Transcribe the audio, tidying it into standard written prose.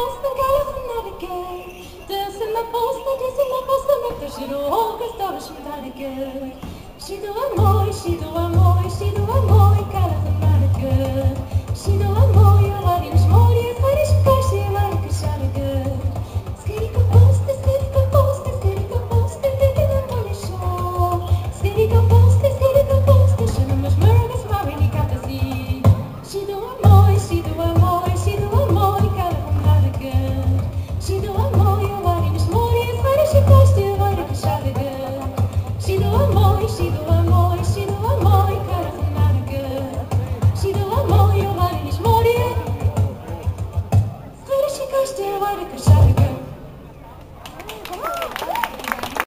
posta galafnarke. Desima posta metta shiroga stava shimtarke. Shido amoy, galafnarke. Shido amoy, varin shmori, varish kashi, varin kasharke. Skirika posta, tekina monisho. Skirika posta, shana mashmurgas marini katasi. Shido amoy, galafnarke. Shido amoy, varin shmori, varish kashi, varin kasharke. Shido amoy, galafnarke. Shido amoy, varin shmori, varish kashi, varin kasharke.